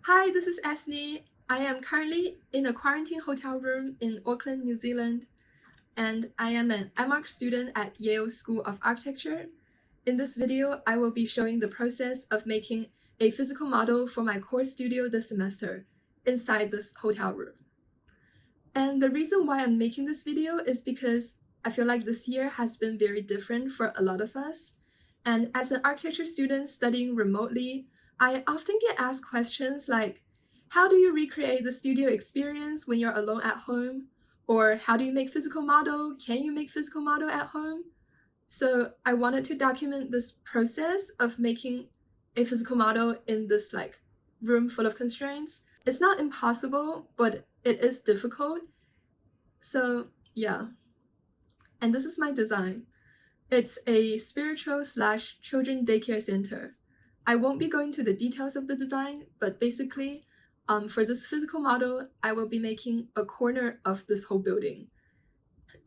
Hi, this is Ethnie. I am currently in a quarantine hotel room in Auckland, New Zealand, and I am an MArch student at Yale School of Architecture. In this video, I will be showing the process of making a physical model for my core studio this semester inside this hotel room. And the reason why I'm making this video is because I feel like this year has been very different for a lot of us. And as an architecture student studying remotely, I often get asked questions like, how do you recreate the studio experience when you're alone at home? Or how do you make physical model? Can you make physical model at home? So I wanted to document this process of making a physical model in this room full of constraints. It's not impossible, but it is difficult. So yeah, and this is my design. It's a spiritual/children daycare center. I won't be going to the details of the design, but basically, for this physical model, I will be making a corner of this whole building.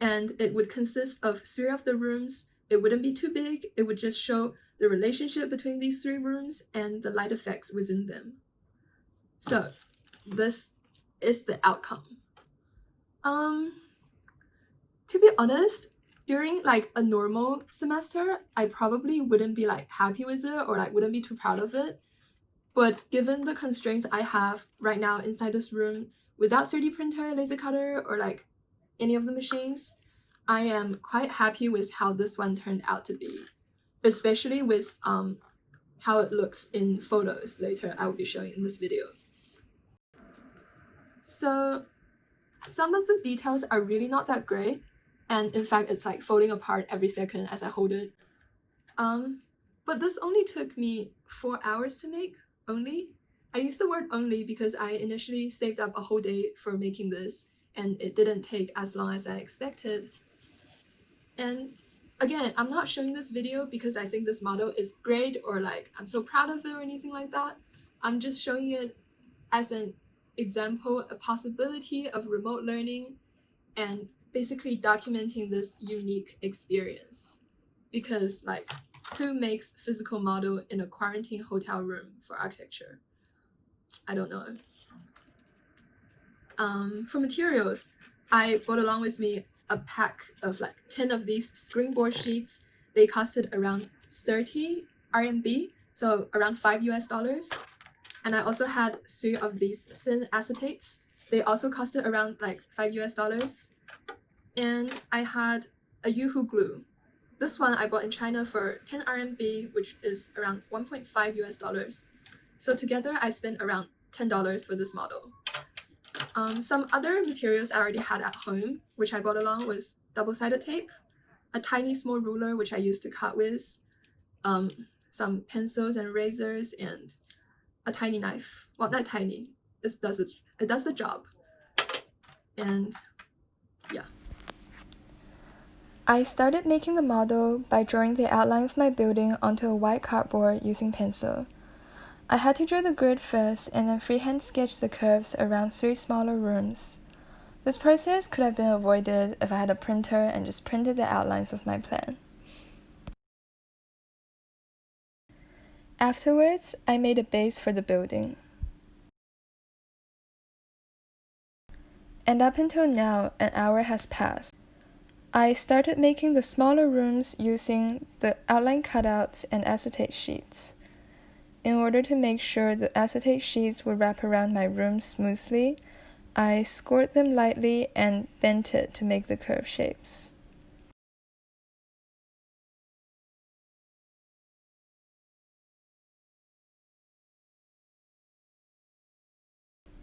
And it would consist of 3 of the rooms. It wouldn't be too big, it would just show the relationship between these 3 rooms and the light effects within them. So this is the outcome. To be honest, during a normal semester, I probably wouldn't be happy with it or wouldn't be too proud of it. But given the constraints I have right now inside this room without 3D printer, laser cutter, or any of the machines, I am quite happy with how this one turned out to be, especially with how it looks in photos later I will be showing in this video. So some of the details are really not that great, and in fact it's falling apart every second as I hold it. But this only took me 4 hours to make, only. I use the word only because I initially saved up a whole day for making this, and it didn't take as long as I expected. And again, I'm not showing this video because I think this model is great or I'm so proud of it or anything like that. I'm just showing it as an example, a possibility of remote learning, and basically documenting this unique experience. Because who makes physical model in a quarantine hotel room for architecture? I don't know. For materials, I brought along with me a pack of 10 of these screenboard sheets. They costed around 30 RMB, so around $5 US. And I also had 3 of these thin acetates. They also costed around $5 US. And I had a Yoo-hoo glue. This one I bought in China for 10 RMB, which is around $1.5 US. So together I spent around $10 for this model. Some other materials I already had at home, which I brought along, was double-sided tape, a tiny small ruler which I used to cut with, some pencils and razors, and a tiny knife. Well, not tiny. It does the job. And yeah. I started making the model by drawing the outline of my building onto a white cardboard using pencil. I had to draw the grid first and then freehand sketch the curves around 3 smaller rooms. This process could have been avoided if I had a printer and just printed the outlines of my plan. Afterwards, I made a base for the building. And up until now, an hour has passed. I started making the smaller rooms using the outline cutouts and acetate sheets. In order to make sure the acetate sheets would wrap around my room smoothly, I scored them lightly and bent it to make the curve shapes.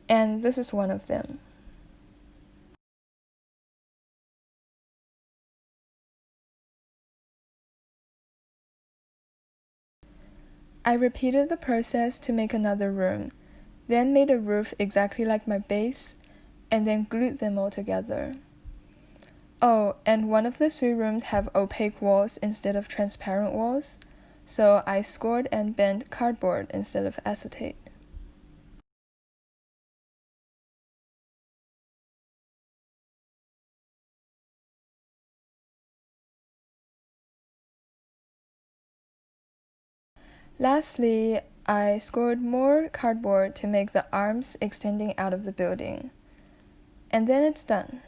And this is one of them. I repeated the process to make another room, then made a roof exactly like my base, and then glued them all together. Oh, and one of the 3 rooms have opaque walls instead of transparent walls, so I scored and bent cardboard instead of acetate. Lastly, I scored more cardboard to make the arms extending out of the building. And then it's done.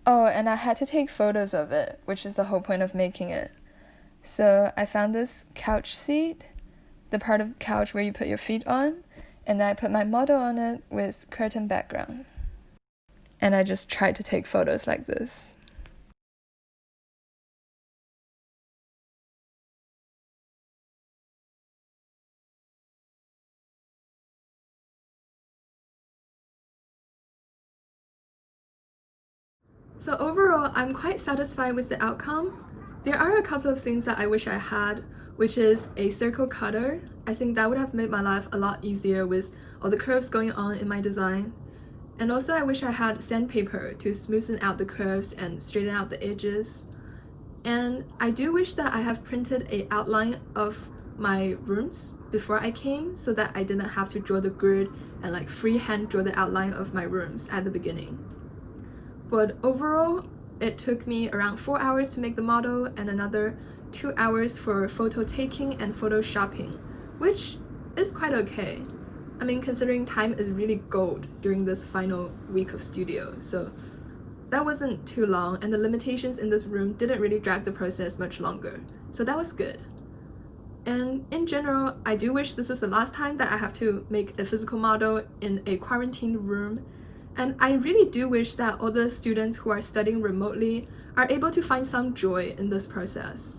Oh, and I had to take photos of it, which is the whole point of making it. So I found this couch seat, the part of the couch where you put your feet on, and I put my model on it with curtain background. And I just tried to take photos like this. So overall, I'm quite satisfied with the outcome. There are a couple of things that I wish I had, which is a circle cutter. I think that would have made my life a lot easier with all the curves going on in my design. And also I wish I had sandpaper to smoothen out the curves and straighten out the edges. And I do wish that I have printed an outline of my rooms before I came so that I didn't have to draw the grid and like freehand draw the outline of my rooms at the beginning. But overall, it took me around 4 hours to make the model and another 2 hours for photo taking and photoshopping, which is quite okay. I mean, considering time is really gold during this final week of studio, so that wasn't too long, and the limitations in this room didn't really drag the process much longer, so that was good. And in general, I do wish this is the last time that I have to make a physical model in a quarantined room, and I really do wish that all the students who are studying remotely are able to find some joy in this process.